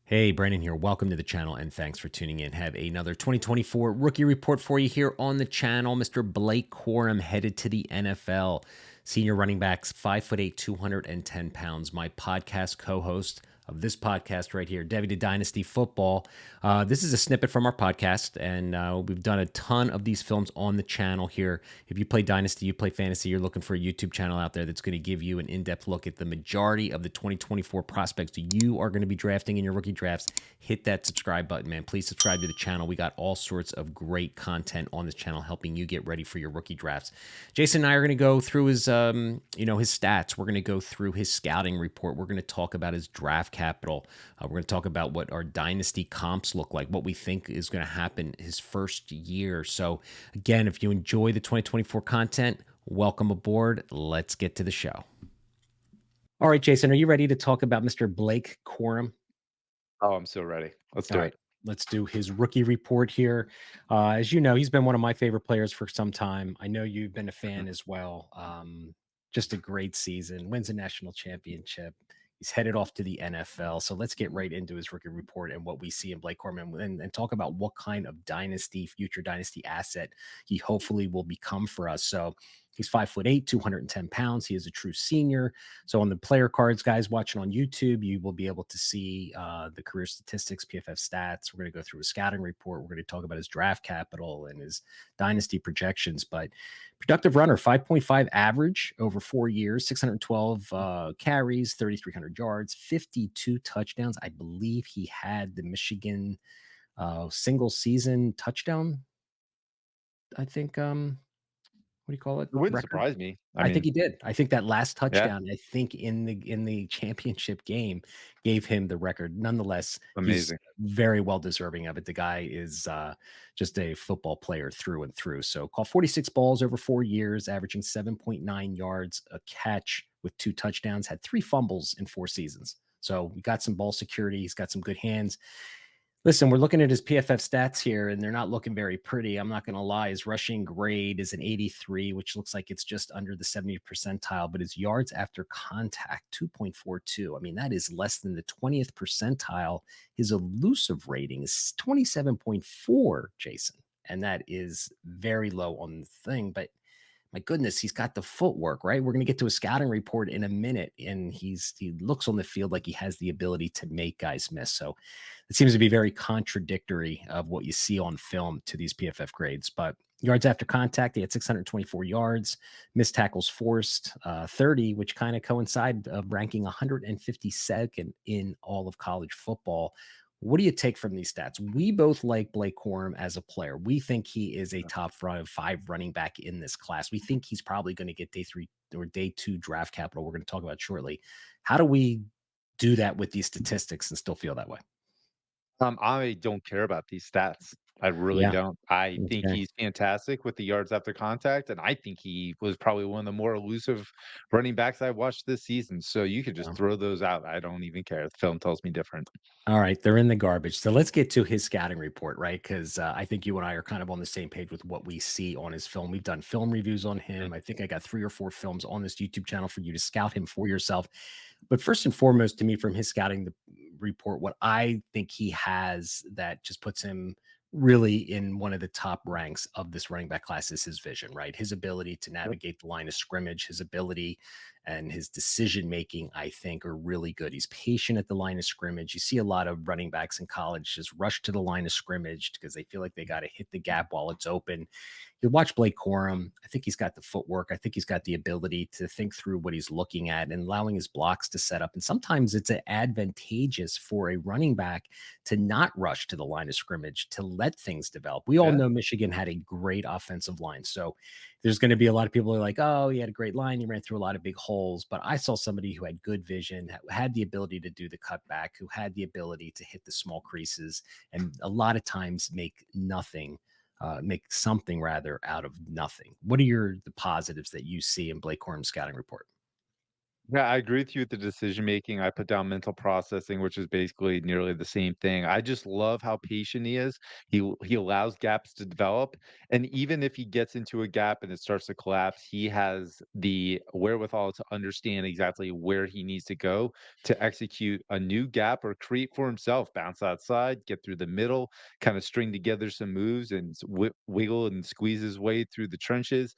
Hey, Brandon here. Welcome to the channel and thanks for tuning in. Have another 2024 rookie report for you here on the channel. Mr. Blake Corum headed to the NFL. Senior running backs, 5'8", 210 pounds. My podcast co-host of this podcast right here, Devy to Dynasty Football. This is a snippet from our podcast, and we've done a ton of these films on the channel here. If you play Dynasty, you play Fantasy, you're looking for a YouTube channel out there that's going to give you an in-depth look at the majority of the 2024 prospects you are going to be drafting in your rookie drafts, hit that subscribe button, man. Please subscribe to the channel. We got all sorts of great content on this channel helping you get ready for your rookie drafts. Jason and I are going to go through his stats. We're going to go through his scouting report. We're going to talk about his draft capital. We're going to talk about what our dynasty comps look like, what we think is going to happen his first year. So again, if you enjoy the 2024 content, welcome aboard. Let's get to the show. All right, Jason, are you ready to talk about Mr. Blake Corum? Oh, I'm so ready. Let's do All it. right, let's do his rookie report here. As you know, he's been one of my favorite players for some time. I know you've been a fan Mhm. as well. Just a great season, wins a national championship. He's headed off to the NFL. So let's get right into his rookie report and what we see in Blake Corum and talk about what kind of future dynasty asset he hopefully will become for us. So he's 5'8", 210 pounds. He is a true senior. So on the player cards, guys watching on YouTube, you will be able to see the career statistics, PFF stats. We're going to go through a scouting report. We're going to talk about his draft capital and his dynasty projections. But productive runner, 5.5 average over 4 years, 612 carries, 3,300 yards, 52 touchdowns. I believe he had the Michigan single season touchdown. I think what do you call it? It wouldn't Record. surprise me. I I think mean, he did. I think that last yeah, touchdown, I think in the championship game gave him the record. Nonetheless, he's amazing. very well deserving of it. The guy is just a football player through and through. So caught 46 balls over 4 years, averaging 7.9 yards a catch with 2 touchdowns, had 3 fumbles in 4 seasons. So we got some ball security. He's got some good hands. Listen, we're looking at his PFF stats here, and they're not looking very pretty. I'm not going to lie. His rushing grade is an 83, which looks like it's just under the 70th percentile, but his yards after contact, 2.42. I mean, that is less than the 20th percentile. His elusive rating is 27.4, Jason, and that is very low on the thing. But my goodness, he's got the footwork, right? We're going to get to a scouting report in a minute, and he looks on the field like he has the ability to make guys miss. So it seems to be very contradictory of what you see on film to these PFF grades. But yards after contact, he had 624 yards, missed tackles forced, 30, which kind of coincided of ranking 152nd in all of college football. What do you take from these stats? We both like Blake Corum as a player. We think he is a top 5 running back in this class. We think he's probably going to get day 3 or day 2 draft capital. We're going to talk about shortly. How do we do that with these statistics and still feel that way? I don't care about these stats. I really Yeah. don't. I think Okay. he's fantastic with the yards after contact, and I think he was probably one of the more elusive running backs I watched this season. So you could just Yeah. throw those out. I don't even care. The film tells me different. All right, they're in the garbage. So let's get to his scouting report, right? Because I think you and I are kind of on the same page with what we see on his film. We've done film reviews on Mhm. him. I think I got 3 or 4 films on this YouTube channel for you to scout him for yourself. But first and foremost, to me, from his report, what I think he has that just puts him really in one of the top ranks of this running back class is his vision, right? His ability to Yep. navigate the line of scrimmage, his ability and his decision making, I think, are really good. He's patient at the line of scrimmage. You see a lot of running backs in college just rush to the line of scrimmage because they feel like they got to hit the gap while it's open. You watch Blake Corum. I think he's got the footwork. I think he's got the ability to think through what he's looking at and allowing his blocks to set up. And sometimes it's advantageous for a running back to not rush to the line of scrimmage, to let things develop. We all Yeah. know Michigan had a great offensive line. So there's going to be a lot of people who are like, oh, he had a great line. He ran through a lot of big holes. But I saw somebody who had good vision, had the ability to do the cutback, who had the ability to hit the small creases, and a lot of times make something rather out of nothing. What are the positives that you see in Blake Corum's scouting report? Yeah, I agree with you with the decision making. I put down mental processing, which is basically nearly the same thing. I just love how patient he is. He allows gaps to develop, and even if he gets into a gap and it starts to collapse, he has the wherewithal to understand exactly where he needs to go to execute a new gap or create for himself. Bounce outside, get through the middle, kind of string together some moves, and wiggle and squeeze his way through the trenches.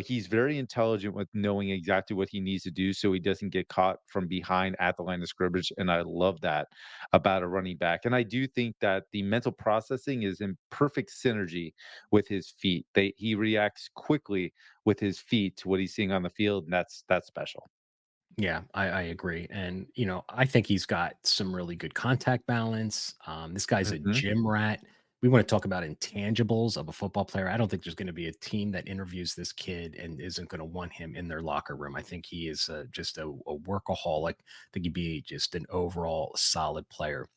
He's very intelligent with knowing exactly what he needs to do so he doesn't get caught from behind at the line of scrimmage. And I love that about a running back. And I do think that the mental processing is in perfect synergy with his feet. He reacts quickly with his feet to what he's seeing on the field, and that's special. Yeah, I agree. And, I think he's got some really good contact balance. This guy's a Hmm. gym rat. We want to talk about intangibles of a football player. I don't think there's going to be a team that interviews this kid and isn't going to want him in their locker room. I think he is just a workaholic. I think he'd be just an overall solid player.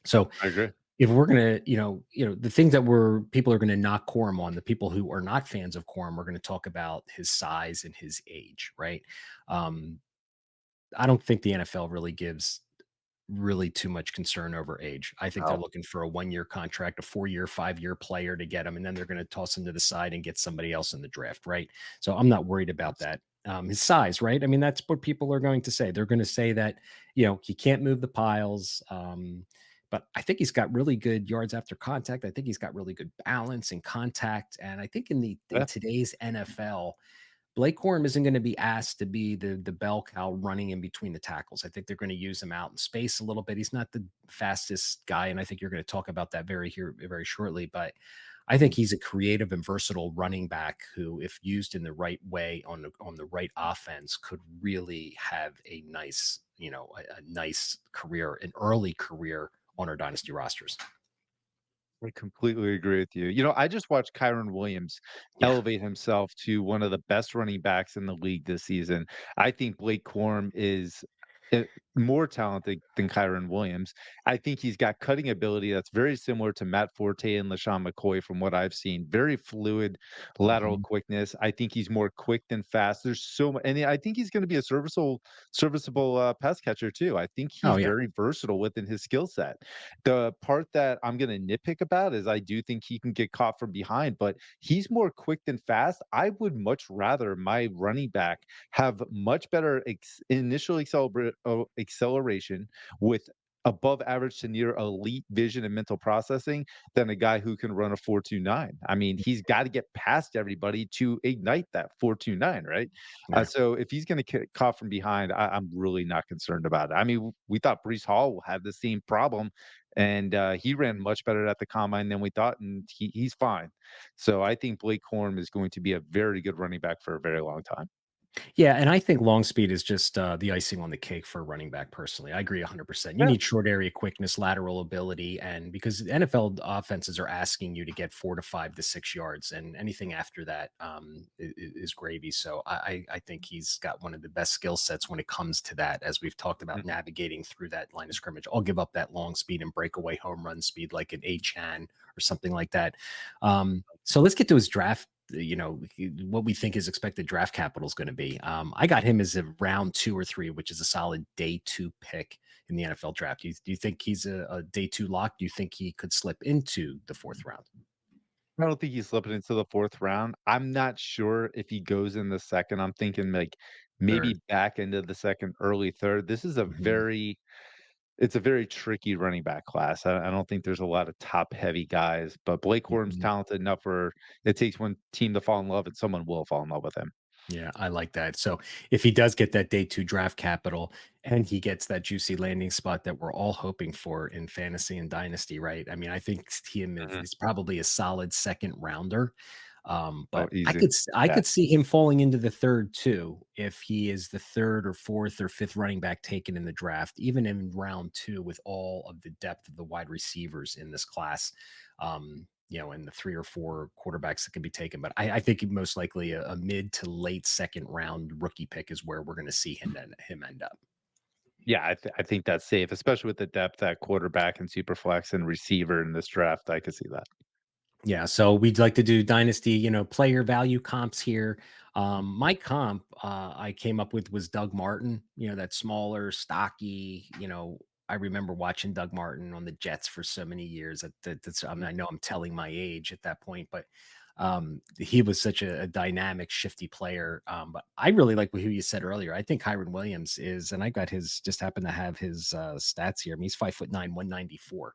So I agree. if we're gonna, the things that people are gonna knock Corum on, the people who are not fans of Corum are gonna talk about his size and his age, right? Um, I don't think the NFL really gives really too much concern over age. I think they're Wow. looking for a 1-year contract, a 4-year, 5-year player to get him, and then they're going to toss him to the side and get somebody else in the draft, right? So I'm not worried about that. His size, right? I mean, that's what people are going to say. They're going to say that, he can't move the piles. But I think he's got really good yards after contact. I think he's got really good balance and contact. And I think in Yeah. today's NFL, Blake Corum isn't going to be asked to be the bell cow running in between the tackles. I think they're going to use him out in space a little bit. He's not the fastest guy, and I think you're going to talk about that very shortly. But I think he's a creative and versatile running back who, if used in the right way on the right offense, could really have a nice, a nice career, an early career on our dynasty rosters. I completely agree with you. I just watched Kyron Williams Yeah. elevate himself to one of the best running backs in the league this season. I think Blake Corum is uh, more talented than Kyron Williams. I think he's got cutting ability that's very similar to Matt Forte and LaShawn McCoy from what I've seen. Very fluid lateral Mhm. quickness. I think he's more quick than fast. There's so much, and I think he's going to be a serviceable pass catcher too. I think Oh he's yeah. very versatile within his skill set. The part that I'm gonna nitpick about is I do think he can get caught from behind, but he's more quick than fast. I would much rather my running back have much better initial acceleration with above average to near elite vision and mental processing than a guy who can run a 4.29. I mean, he's got to get past everybody to ignite that 4.29, right? Yeah. So if he's going to get caught from behind, I'm really not concerned about it. I mean, we thought Brees Hall had the same problem, and he ran much better at the combine than we thought, and he's fine. So I think Blake Corum is going to be a very good running back for a very long time. Yeah, and I think long speed is just the icing on the cake for a running back. Personally, I agree 100%. You Yeah. need short area quickness, lateral ability, and because NFL offenses are asking you to get 4 to 5 to 6 yards, and anything after that is gravy. So I think he's got one of the best skill sets when it comes to that. As we've talked about Mhm. navigating through that line of scrimmage, I'll give up that long speed and breakaway home run speed like an A-Chan or something like that. So let's get to his draft, what we think his expected draft capital is going to be. I got him as a round 2 or 3, which is a solid day 2 pick in the NFL draft. Do you think he's a day 2 lock? Do you think he could slip into the fourth round? I don't think he's slipping into the fourth round. I'm not sure if he goes in the second. I'm thinking like Third. maybe back into the second, early third. This is a Mhm, very It's a very tricky running back class. I don't think there's a lot of top heavy guys, but Blake Corum's mhm. talented enough where it takes one team to fall in love and someone will fall in love with him. Yeah, I like that. So if he does get that day 2 draft capital and he gets that juicy landing spot that we're all hoping for in fantasy and dynasty, right? I mean, I think him is, Mhm. is probably a solid second rounder. Oh, But I easy. could I Yeah. could see him falling into the third too if he is the third or fourth or fifth running back taken in the draft, even in round 2 with all of the depth of the wide receivers in this class. And the 3 or 4 quarterbacks that can be taken. But I think most likely a mid to late second round rookie pick is where we're going to see him end up. Yeah, I think that's safe, especially with the depth at quarterback and super flex and receiver in this draft. I could see that. Yeah, so we'd like to do dynasty, player value comps here. My comp I came up with was Doug Martin, that smaller, stocky, I remember watching Doug Martin on the Jets for so many years. I mean, I know I'm telling my age at that point, but he was such a dynamic, shifty player. But I really like who you said earlier. I think Kyron Williams is, and I got just happened to have his stats here. I mean, he's 5'9", 194.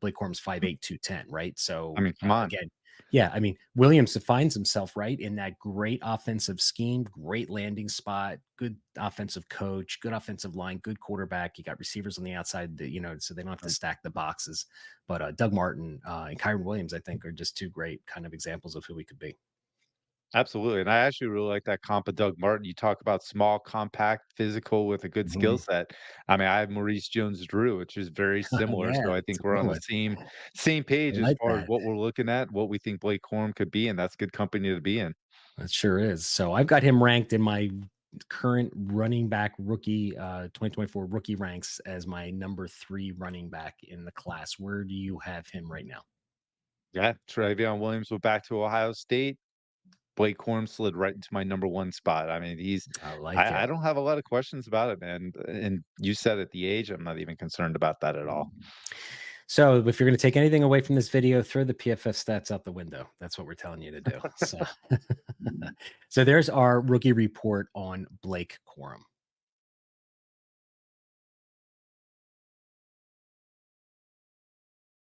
Blake Corum's 5'8", 210, right? I So mean, come on. again, yeah, I mean, Williams defines himself right in that great offensive scheme, great landing spot, good offensive coach, good offensive line, good quarterback. You got receivers on the outside, so they don't have to stack the boxes. But Doug Martin and Kyron Williams, I think, are just two great kind of examples of who we could be. Absolutely, and I actually really like that comp of Doug Martin. You talk about small, compact, physical with a good skill Mhm. set. I mean, I have Maurice Jones-Drew, which is very similar, Yeah, so I it's think a we're good on the one. same I page as like far as that. what we're looking at, what we think Blake Corum could be, and that's good company to be in. It sure is. So I've got him ranked in my current running back rookie 2024 rookie ranks as my number 3 running back in the class. Where do you have him right now? Yeah, Trevion Williams went back to Ohio State. Blake Corum slid right into my number 1 spot. I mean, I like I it. don't have a lot of questions about it, man, and you said at the age, I'm not even concerned about that at all. So if you're going to take anything away from this video, throw the PFF stats out the window. That's what we're telling you to do. So, so there's our rookie report on Blake Corum.